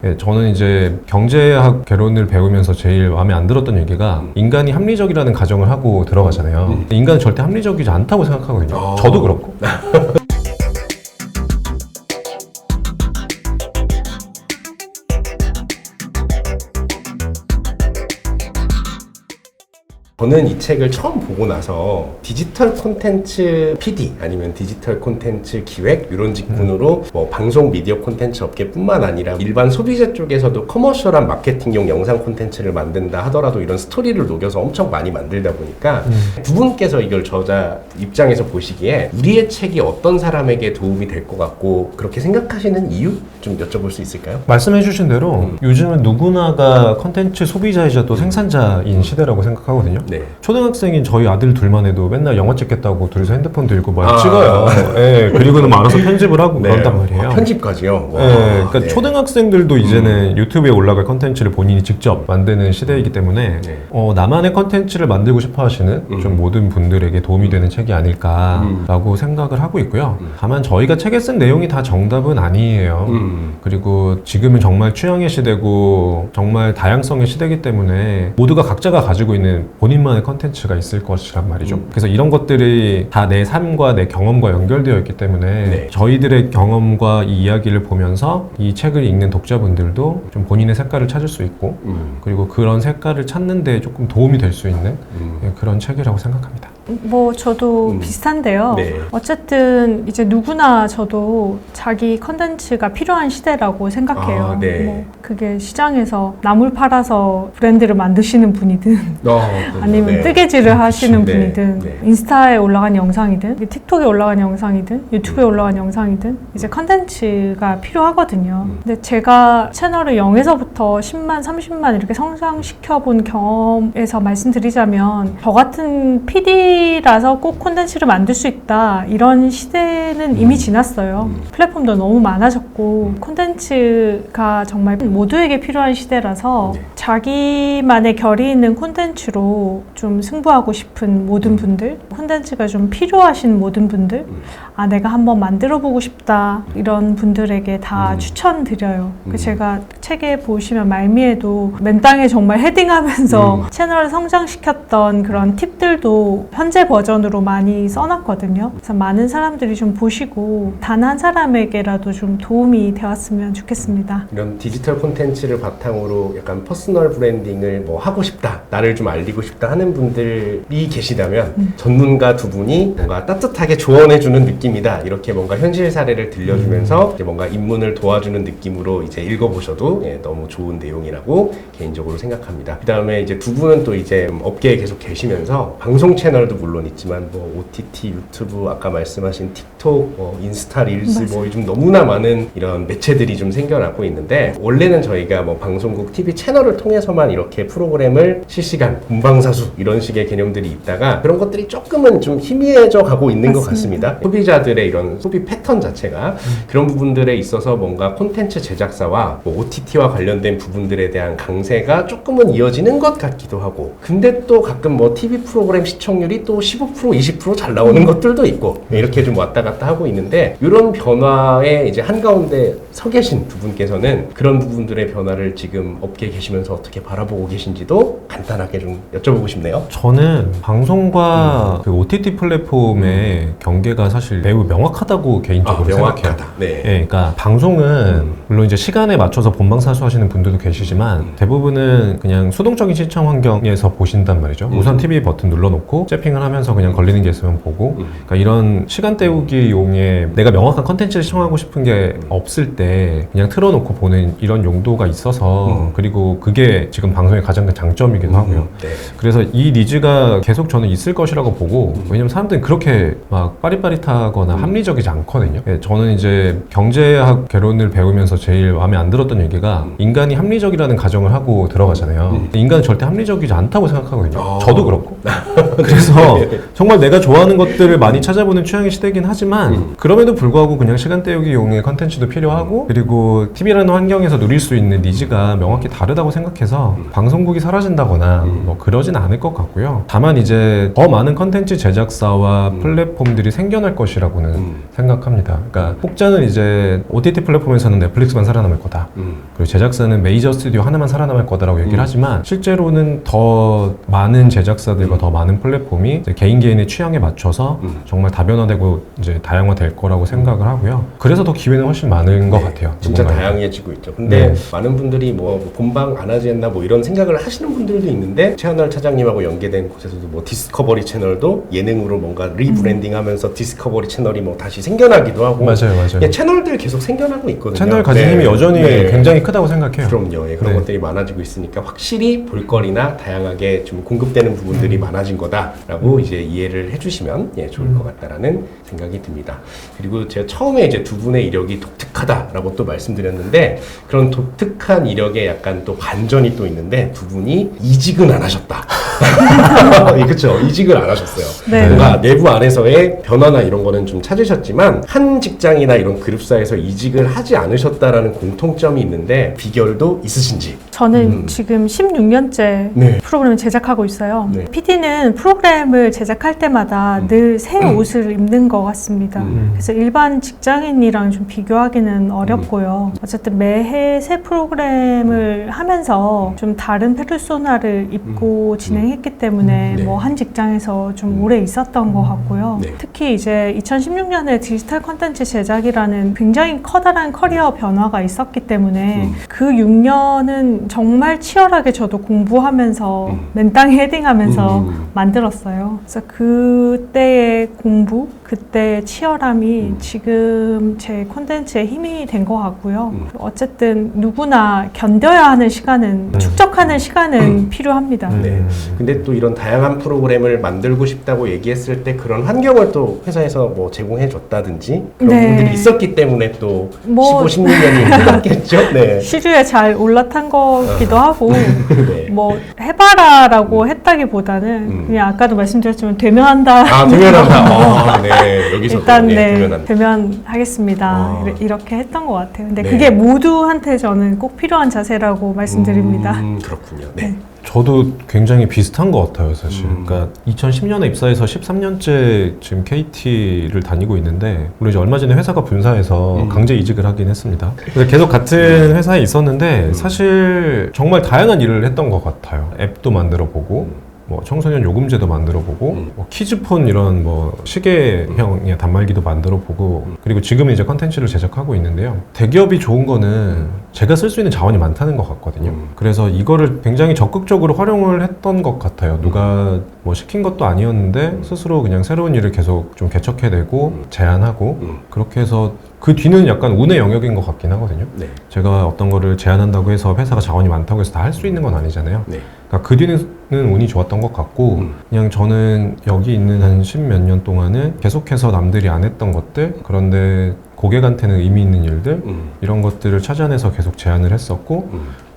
네, 저는 이제 경제학 개론을 배우면서 제일 마음에 안 들었던 얘기가 인간이 합리적이라는 가정을 하고 들어가잖아요. 인간은 절대 합리적이지 않다고 생각하거든요. 저도 그렇고. 저는 이 책을 처음 보고 나서 디지털 콘텐츠 PD 아니면 디지털 콘텐츠 기획 이런 직군으로 뭐 방송 미디어 콘텐츠 업계뿐만 아니라 일반 소비자 쪽에서도 커머셜한 마케팅용 영상 콘텐츠를 만든다 하더라도 이런 스토리를 녹여서 엄청 많이 만들다 보니까 두 분께서 이걸 저자 입장에서 보시기에 우리의 책이 어떤 사람에게 도움이 될 것 같고 그렇게 생각하시는 이유 좀 여쭤볼 수 있을까요? 말씀해주신 대로 요즘은 누구나가 콘텐츠 소비자이자 또 생산자인 시대라고 생각하거든요. 네. 초등학생인 저희 아들 둘만 해도 맨날 영화 찍겠다고 둘이서 핸드폰 들고 막 찍어요. 네, 그리고는 뭐 알아서 편집을 하고 그런단 말이에요. 편집까지요? 와. 네, 그러니까 초등학생들도 이제는 유튜브에 올라갈 콘텐츠를 본인이 직접 만드는 시대이기 때문에 나만의 콘텐츠를 만들고 싶어 하시는 좀 모든 분들에게 도움이 되는 책이 아닐까라고 생각을 하고 있고요. 다만 저희가 책에 쓴 내용이 다 정답은 아니에요. 그리고 지금은 정말 취향의 시대고 정말 다양성의 시대이기 때문에 모두가 각자가 가지고 있는 본인만의 콘텐츠가 있을 것이란 말이죠. 그래서 이런 것들이 다 내 삶과 내 경험과 연결되어 있기 때문에 저희들의 경험과 이 이야기를 보면서 이 책을 읽는 독자분들도 좀 본인의 색깔을 찾을 수 있고 그리고 그런 색깔을 찾는 데 조금 도움이 될 수 있는 그런 책이라고 생각합니다. 뭐 저도 비슷한데요. 어쨌든 이제 누구나 저도 자기 컨텐츠가 필요한 시대라고 생각해요. 뭐 그게 시장에서 나물 팔아서 브랜드를 만드시는 분이든 아니면 뜨개질을 하시는 분이든 인스타에 올라간 영상이든 틱톡에 올라간 영상이든 유튜브에 올라간 영상이든 이제 컨텐츠가 필요하거든요. 근데 제가 채널을 0에서부터 10만, 30만 이렇게 성장시켜 본 경험에서 말씀드리자면 저 같은 PD라서 꼭 콘텐츠를 만들 수 있다 이런 시대는 이미 지났어요. 플랫폼도 너무 많아졌고 콘텐츠가 정말 모두에게 필요한 시대라서 자기만의 결이 있는 콘텐츠로 좀 승부하고 싶은 모든 분들, 콘텐츠가 좀 필요하신 모든 분들, 아 내가 한번 만들어 보고 싶다 이런 분들에게 다 추천드려요. 제가 책에 보시면 말미에도 맨땅에 정말 헤딩하면서 채널을 성장시켰던 그런 팁들도 현재 버전으로 많이 써놨거든요. 그래서 많은 사람들이 좀 보시고 단 한 사람에게라도 좀 도움이 되었으면 좋겠습니다. 이런 디지털 콘텐츠를 바탕으로 약간 퍼스널 브랜딩을 뭐 하고 싶다, 나를 좀 알리고 싶다 하는 분들이 계시다면 전문가 두 분이 뭔가 따뜻하게 조언해주는 느낌이다 이렇게 뭔가 현실 사례를 들려주면서 이제 뭔가 입문을 도와주는 느낌으로 이제 읽어보셔도 너무 좋은 내용이라고 개인적으로 생각합니다. 그 다음에 이제 두 분은 또 이제 업계에 계속 계시면서 방송 채널도 물론 있지만 뭐 OTT, 유튜브, 아까 말씀하신 틱톡, 인스타 릴스 뭐 요즘 너무나 많은 이런 매체들이 좀 생겨나고 있는데 원래는 저희가 뭐 방송국 TV 채널을 통해서만 이렇게 프로그램을 실시간 본방사수 이런 식의 개념들이 있다가 그런 것들이 조금은 좀 희미해져 가고 있는 것 같습니다. 소비자들의 이런 소비 패턴 자체가 그런 부분들에 있어서 뭔가 콘텐츠 제작사와 뭐 OTT와 관련된 부분들에 대한 강세가 조금은 이어지는 것 같기도 하고 근데 또 가끔 뭐 TV 프로그램 시청률이 또 15% 20% 잘 나오는 것들도 있고 이렇게 좀 왔다 갔다 하고 있는데 이런 변화에 이제 한가운데 서 계신 두 분께서는 그런 부분들의 변화를 지금 업계에 계시면서 어떻게 바라보고 계신지도 간단하게 좀 여쭤보고 싶네요. 저는 방송과 그 OTT 플랫폼의 경계가 사실 매우 명확하다고 개인적으로 생각해요. 그러니까 방송은 물론 이제 시간에 맞춰서 본방사수 하시는 분들도 계시지만 대부분은 그냥 수동적인 시청 환경에서 보신단 말이죠. 우선 TV 버튼 눌러놓고 재핑을 하면서 그냥 걸리는 게 있으면 보고 그러니까 이런 시간 때우기용에 내가 명확한 컨텐츠를 시청하고 싶은 게 없을 때 그냥 틀어놓고 보는 이런 용도가 있어서 그리고 그게 지금 방송의 가장 큰 장점이기도 하고요. 그래서 이 니즈가 계속 저는 있을 것이라고 보고 왜냐면 사람들은 그렇게 막 빠릿빠릿하거나 합리적이지 않거든요. 저는 이제 경제학 개론을 배우면서 제일 마음에 안 들었던 얘기가 인간이 합리적이라는 가정을 하고 들어가잖아요. 인간은 절대 합리적이지 않다고 생각하거든요. 저도 그렇고. 그래서 정말 내가 좋아하는 것들을 많이 찾아보는 취향의 시대이긴 하지만 그럼에도 불구하고 그냥 시간 때우기용의 컨텐츠도 필요하고 그리고 TV라는 환경에서 누릴 수 있는 니즈가 명확히 다르다고 생각해서 방송국이 사라진다거나 뭐 그러진 않을 것 같고요. 다만 이제 더 많은 컨텐츠 제작사와 플랫폼들이 생겨날 것이라고는 생각합니다. 그러니까 혹자는 이제 OTT 플랫폼에서는 넷플릭스만 살아남을 거다. 그리고 제작사는 메이저 스튜디오 하나만 살아남을 거다라고 얘기를 하지만 실제로는 더 많은 제작사들과 더 많은 플랫폼이 이제 개인의 취향에 맞춰서 정말 다변화되고 이제 다양화될 거라고 생각을 하고요. 그래서 더 기회는 훨씬 많은 것 같아요. 진짜 누군가에게. 다양해지고 있죠. 근데 많은 분들이 뭐 본방 안 하지 않나 뭐 이런 생각을 하시는 분들도 있는데 최하늘 차장님하고 연계된 곳에서도 뭐 디스커버리 채널도 예능으로 뭔가 리브랜딩하면서 디스커버리 채널이 뭐 다시 생겨나기도 하고 맞아요. 예, 채널들 계속 생겨나고 있거든요. 채널 가진 힘이 여전히 굉장히 크다고 생각해요. 그럼요. 예, 그런 네. 것들이 많아지고 있으니까 확실히 볼거리나 다양하게 좀 공급되는 부분들이 많아진 거다라고 이제 이해를 해주시면 예, 좋을 것 같다라는 생각이 듭니다. 그리고 제가 처음에 이제 두 분의 이력이 독특하다라고 또 말씀드렸는데 그런 독특한 이력에 약간 또 반전이 또 있는데 두 분이 이직은 안 하셨다. 예, 그렇죠. 이직을 안 하셨어요. 네. 뭔가 내부 안에서의 변화나 이런 거는 좀 찾으셨지만 한 직장이나 이런 그룹사에서 이직을 하지 않으셨다라는 공통점이 있는데 비결도 있으신지? 저는 지금 16년째 네. 프로그램을 제작하고 있어요. 네. PD는 프로그램을 제작할 때마다 늘 새 옷을 입는 것 같습니다. 그래서 일반 직장인이랑 좀 비교하기는 어렵고요. 어쨌든 매해 새 프로그램을 하면서 좀 다른 페르소나를 입고 진행했기 때문에 네. 뭐 한 직장에서 좀 오래 있었던 것 같고요. 네. 특히 이제 2016년에 디지털 콘텐츠 제작이라는 굉장히 커다란 커리어 변화가 있었기 때문에 그 6년은 정말 치열하게 저도 공부하면서 맨땅에 헤딩하면서 만들었어요. 그래서 그때의 공부, 그때의 치열함이 지금 제 콘텐츠의 힘이 된 것 같고요. 어쨌든 누구나 견뎌야 하는 시간은, 축적하는 시간은 필요합니다. 네. 근데 또 이런 다양한 프로그램을 만들고 싶다고 얘기했을 때 그런 환경을 또 회사에서 뭐 제공해 줬다든지 그런 네. 부분들이 있었기 때문에 또 뭐 15, 16년이 흘렀겠죠? 네. 시류에 잘 올라탄 거기도 하고 네. 뭐 해봐라라고 했다기보다는 그냥 아까도 말씀드렸지만 되면한다. 아, 대면한다. 아, 네. 여기서 일단 네, 네, 대면한다. 대면하겠습니다. 아. 이렇게 했던 것 같아요. 근데 네. 그게 모두한테 저는 꼭 필요한 자세라고 말씀드립니다. 그렇군요. 네. 저도 굉장히 비슷한 것 같아요, 사실. 그러니까 2010년에 입사해서 13년째 지금 KT를 다니고 있는데, 물론 이제 얼마 전에 회사가 분사해서 강제 이직을 하긴 했습니다. 그래서 계속 같은 회사에 있었는데, 사실 정말 다양한 일을 했던 것 같아요. 앱도 만들어 보고, 뭐 청소년 요금제도 만들어 보고, 뭐 키즈폰 이런 뭐 시계형의 단말기도 만들어 보고, 그리고 지금은 이제 컨텐츠를 제작하고 있는데요. 대기업이 좋은 거는 제가 쓸 수 있는 자원이 많다는 것 같거든요. 그래서 이거를 굉장히 적극적으로 활용을 했던 것 같아요. 누가 뭐 시킨 것도 아니었는데 스스로 그냥 새로운 일을 계속 좀 개척해내고 제안하고 그렇게 해서 그 뒤는 약간 운의 영역인 것 같긴 하거든요. 네. 제가 어떤 거를 제안한다고 해서 회사가 자원이 많다고 해서 다 할 수 있는 건 아니잖아요. 네. 그러니까 그 뒤는 운이 좋았던 것 같고 그냥 저는 여기 있는 한 10몇 년 동안은 계속해서 남들이 안 했던 것들 그런데 고객한테는 의미 있는 일들 이런 것들을 찾아내서 계속 제안을 했었고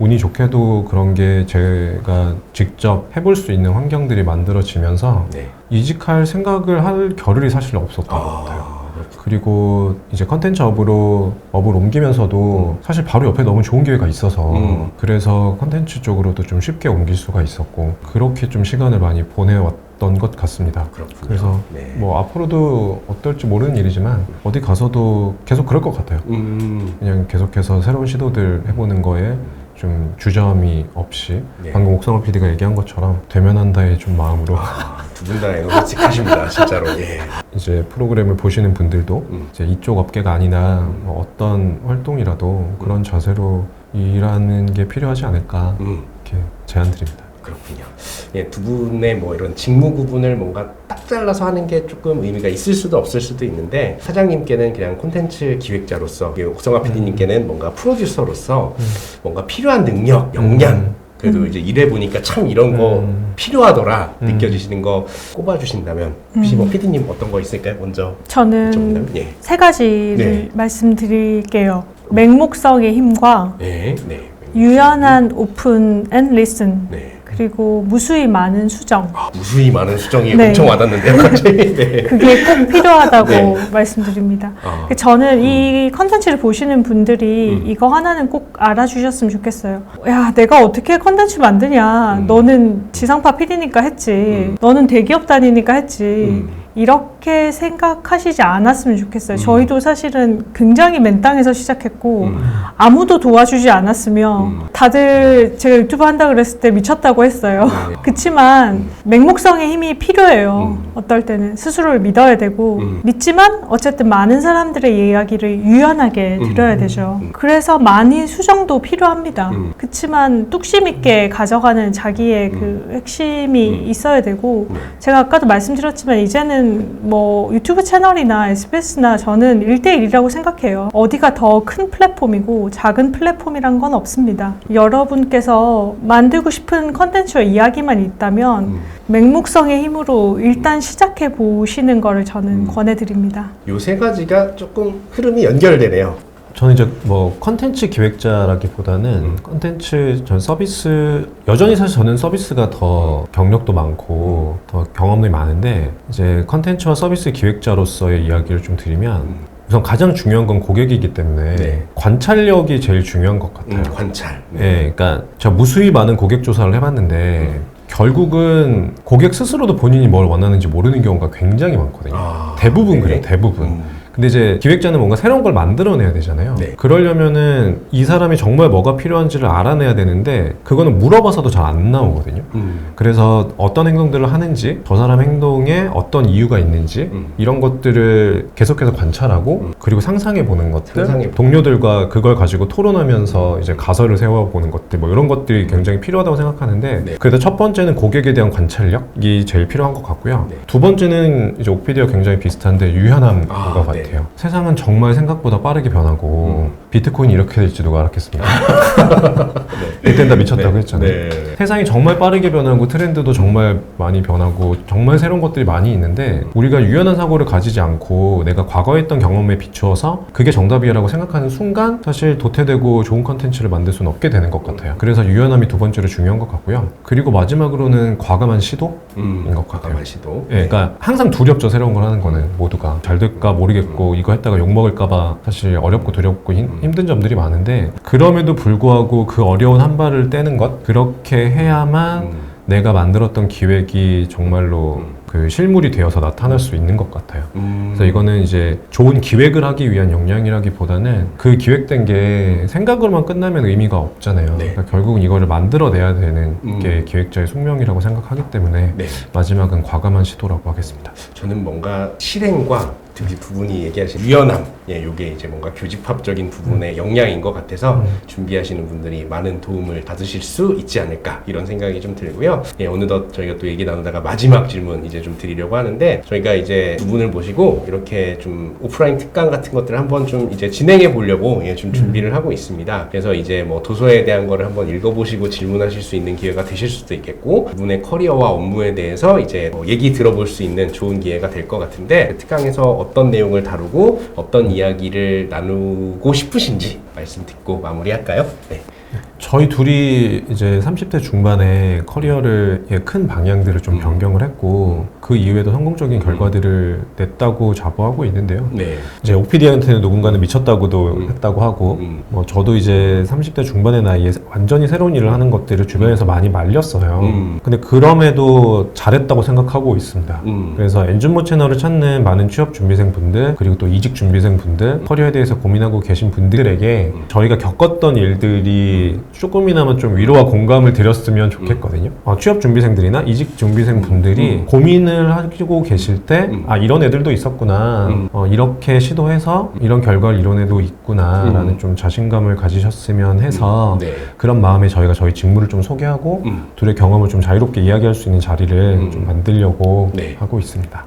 운이 좋게도 그런 게 제가 직접 해볼 수 있는 환경들이 만들어지면서 네. 이직할 생각을 할 겨를이 사실 없었던 것 같아요. 그리고 이제 컨텐츠 업으로 옮기면서도 사실 바로 옆에 너무 좋은 기회가 있어서 그래서 컨텐츠 쪽으로도 좀 쉽게 옮길 수가 있었고 그렇게 좀 시간을 많이 보내왔던 것 같습니다. 그렇군요. 그래서 네. 뭐 앞으로도 어떨지 모르는 일이지만 어디 가서도 계속 그럴 것 같아요. 그냥 계속해서 새로운 시도들 해보는 거에 좀 주저함이 없이 네. 방금 옥성호 PD가 얘기한 것처럼 되면한다의 좀 마음으로 두 분 다 에너지틱하십니다. 진짜로. 예. 이제 프로그램을 보시는 분들도 이제 이쪽 업계가 아니나 뭐 어떤 활동이라도 그런 자세로 일하는 게 필요하지 않을까 이렇게 제안드립니다. 그렇군요. 예, 두 분의 뭐 이런 직무 구분을 뭔가 딱 잘라서 하는 게 조금 의미가 있을 수도 없을 수도 있는데 사장님께는 그냥 콘텐츠 기획자로서 옥성아 PD님께는 뭔가 프로듀서로서 뭔가 필요한 능력, 역량 그래도 이제 일해보니까 참 이런 거 필요하더라 느껴지시는 거 꼽아주신다면 혹시 뭐 PD님 어떤 거 있을까요? 먼저 저는 여쭤본다면? 예. 세 가지를 네. 말씀드릴게요. 맹목성의 힘과 네, 네. 유연한 오픈 앤 리슨 네. 그리고 무수히 많은 수정 무수히 많은 수정이 네. 엄청 와닿는데요, 갑자기. 네. 그게 꼭 필요하다고 네. 말씀드립니다. 아. 저는 이 컨텐츠를 보시는 분들이 이거 하나는 꼭 알아주셨으면 좋겠어요. 야, 내가 어떻게 컨텐츠 만드냐. 너는 지상파 PD니까 했지. 너는 대기업 다니니까 했지. 이렇게 생각하시지 않았으면 좋겠어요. 저희도 사실은 굉장히 맨땅에서 시작했고 아무도 도와주지 않았으면 다들 제가 유튜브 한다 그랬을 때 미쳤다고 했어요. 그치만 맹목성의 힘이 필요해요. 어떨 때는 스스로를 믿어야 되고 믿지만 어쨌든 많은 사람들의 이야기를 유연하게 들어야 되죠. 그래서 많은 수정도 필요합니다. 그치만 뚝심 있게 가져가는 자기의 그 핵심이 있어야 되고 제가 아까도 말씀드렸지만 이제는 뭐 유튜브 채널이나 SBS나 저는 1대1이라고 생각해요. 어디가 더 큰 플랫폼이고 작은 플랫폼이란 건 없습니다. 여러분께서 만들고 싶은 컨텐츠와 이야기만 있다면 맹목성의 힘으로 일단 시작해 보시는 거를 저는 권해드립니다. 요 세 가지가 조금 흐름이 연결되네요. 저는 이제 뭐 컨텐츠 기획자라기보다는 컨텐츠 전 서비스 여전히 사실 저는 서비스가 더 경력도 많고 더 경험이 많은데 이제 컨텐츠와 서비스 기획자로서의 이야기를 좀 드리면 우선 가장 중요한 건 고객이기 때문에 관찰력이 제일 중요한 것 같아요. 관찰. 네, 그러니까 제가 무수히 많은 고객 조사를 해봤는데 결국은 고객 스스로도 본인이 뭘 원하는지 모르는 경우가 굉장히 많거든요. 대부분 그래요, 대부분. 근데 이제 기획자는 뭔가 새로운 걸 만들어내야 되잖아요. 그러려면은 이 사람이 정말 뭐가 필요한지를 알아내야 되는데 그거는 물어봐서도 잘 안 나오거든요. 그래서 어떤 행동들을 하는지 저 사람 행동에 어떤 이유가 있는지 이런 것들을 계속해서 관찰하고 그리고 상상해 보는 것들 동료들과 그걸 가지고 토론하면서 이제 가설을 세워보는 것들 뭐 이런 것들이 굉장히 필요하다고 생각하는데 그래서 첫 번째는 고객에 대한 관찰력이 제일 필요한 것 같고요. 두 번째는 이제 옥피디와 굉장히 비슷한데 유연함인 것 같아요. 세상은 정말 생각보다 빠르게 변하고 비트코인이 이렇게 될지 누가 알았겠습니까? 그땐 다 미쳤다고 했잖아요. 세상이 정말 빠르게 변하고 트렌드도 정말 많이 변하고 정말 새로운 것들이 많이 있는데 우리가 유연한 사고를 가지지 않고 내가 과거에 했던 경험에 비추어서 그게 정답이라고 생각하는 순간 사실 도태되고 좋은 컨텐츠를 만들 수는 없게 되는 것 같아요. 그래서 유연함이 두 번째로 중요한 것 같고요. 그리고 마지막으로는 과감한 시도인 것 같아요. 과감한 시도. 그러니까 항상 두렵죠. 새로운 걸 하는 거는 모두가 잘 될까 모르겠고 이거 했다가 욕먹을까봐 사실 어렵고 두렵고 힘든 점들이 많은데 그럼에도 불구하고 그 어려운 한 발을 떼는 것 그렇게 해야만 내가 만들었던 기획이 정말로 그 실물이 되어서 나타날 수 있는 것 같아요. 그래서 이거는 이제 좋은 기획을 하기 위한 역량이라기보다는 그 기획된 게 생각으로만 끝나면 의미가 없잖아요. 그러니까 결국은 이거를 만들어내야 되는 게 기획자의 숙명이라고 생각하기 때문에 마지막은 과감한 시도라고 하겠습니다. 저는 뭔가 실행과 특히 두 분이 얘기하신 유연함, 요게 이제 뭔가 교집합적인 부분의 역량인 것 같아서 준비하시는 분들이 많은 도움을 받으실 수 있지 않을까 이런 생각이 좀 들고요. 어느덧 저희가 또 얘기 나누다가 마지막 질문 이제 좀 드리려고 하는데 저희가 이제 두 분을 모시고 이렇게 좀 오프라인 특강 같은 것들을 한번 좀 이제 진행해 보려고 좀 준비를 하고 있습니다. 그래서 이제 뭐 도서에 대한 거를 한번 읽어보시고 질문하실 수 있는 기회가 되실 수도 있겠고 두 분의 커리어와 업무에 대해서 이제 뭐 얘기 들어볼 수 있는 좋은 기회가 될 것 같은데 그 특강에서 어떤 내용을 다루고 어떤 이야기를 나누고 싶으신지 말씀 듣고 마무리할까요? 네. 저희 둘이 이제 30대 중반에 커리어를 큰 방향들을 좀 변경을 했고 그 이후에도 성공적인 결과들을 냈다고 자부하고 있는데요. 이제 옥피디한테는 누군가는 미쳤다고도 했다고 하고 뭐 저도 이제 30대 중반의 나이에 완전히 새로운 일을 하는 것들을 주변에서 많이 말렸어요. 근데 그럼에도 잘했다고 생각하고 있습니다. 그래서 엔준모 채널을 찾는 많은 취업 준비생 분들 그리고 또 이직 준비생 분들 커리어에 대해서 고민하고 계신 분들에게 저희가 겪었던 일들이 조금이나마 좀 위로와 공감을 드렸으면 좋겠거든요. 취업 준비생들이나 이직 준비생 분들이 고민을 하고 계실 때 이런 애들도 있었구나 이렇게 시도해서 이런 결과를 이룬 애도 있구나 라는 좀 자신감을 가지셨으면 해서 그런 마음에 저희가 저희 직무를 좀 소개하고 둘의 경험을 좀 자유롭게 이야기할 수 있는 자리를 좀 만들려고 하고 있습니다.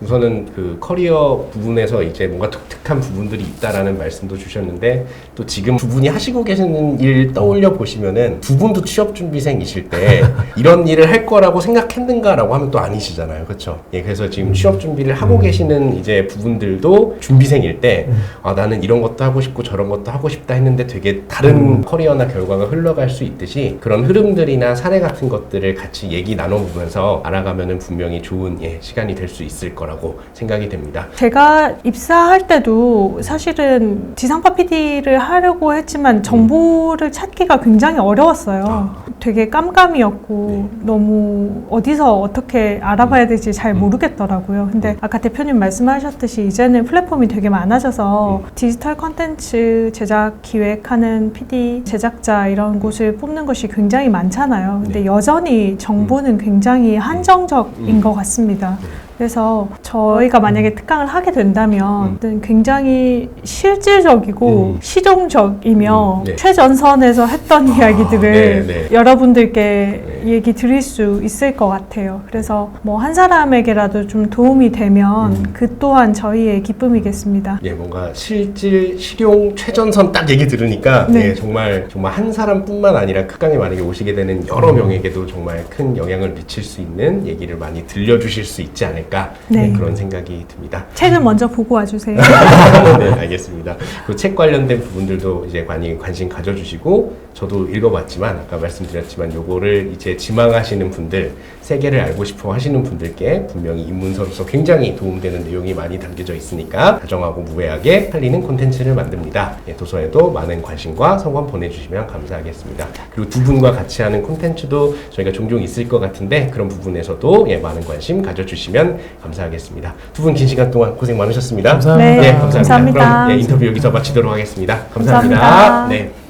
우선은 그 커리어 부분에서 이제 뭔가 독특한 부분들이 있다라는 말씀도 주셨는데 또 지금 두 분이 하시고 계시는 일 떠올려 보시면은 두 분도 취업 준비생이실 때 이런 일을 할 거라고 생각했는가라고 하면 또 아니시잖아요. 그렇죠? 그래서 지금 취업 준비를 하고 계시는 이제 부분들도 준비생일 때 나는 이런 것도 하고 싶고 저런 것도 하고 싶다 했는데 되게 다른 커리어나 결과가 흘러갈 수 있듯이 그런 흐름들이나 사례 같은 것들을 같이 얘기 나눠보면서 알아가면은 분명히 좋은 시간이 될 수 있을 거라고 생각이 됩니다. 제가 입사할 때도 사실은 지상파 PD를 하려고 했지만 정보를 찾기가 굉장히 어려웠어요. 되게 깜깜이었고 너무 어디서 어떻게 알아봐야 될지 잘 모르겠더라고요. 근데 아까 대표님 말씀하셨듯이 이제는 플랫폼이 되게 많아져서 디지털 컨텐츠 제작 기획하는 PD, 제작자 이런 곳을 뽑는 것이 굉장히 많잖아요. 근데 여전히 정보는 굉장히 한정적인 것 같습니다. 그래서 저희가 만약에 특강을 하게 된다면 굉장히 실질적이고 실용적이며 최전선에서 했던 이야기들을 여러분들께 얘기 드릴 수 있을 것 같아요. 그래서 뭐 한 사람에게라도 좀 도움이 되면 그 또한 저희의 기쁨이겠습니다. 예, 뭔가 실질, 실용, 최전선 딱 얘기 들으니까 정말 한 사람뿐만 아니라 특강에 만약에 오시게 되는 여러 명에게도 정말 큰 영향을 미칠 수 있는 얘기를 많이 들려주실 수 있지 않을까 그런 생각이 듭니다. 책을 먼저 보고 와주세요. 네, 알겠습니다. 그 책 관련된 부분들도 이제 많이 관심 가져주시고 저도 읽어봤지만 아까 말씀드렸지만 요거를 이제 지망하시는 분들, 세계를 알고 싶어 하시는 분들께 분명히 입문서로서 굉장히 도움되는 내용이 많이 담겨져 있으니까 다정하고 무해하게 팔리는 콘텐츠를 만듭니다. 도서에도 많은 관심과 성원 보내주시면 감사하겠습니다. 그리고 두 분과 같이 하는 콘텐츠도 저희가 종종 있을 것 같은데 그런 부분에서도 많은 관심 가져주시면 감사하겠습니다. 두 분 긴 시간 동안 고생 많으셨습니다. 감사합니다. 네, 감사합니다. 감사합니다. 그럼 인터뷰 여기서 마치도록 하겠습니다. 감사합니다. 감사합니다. 네.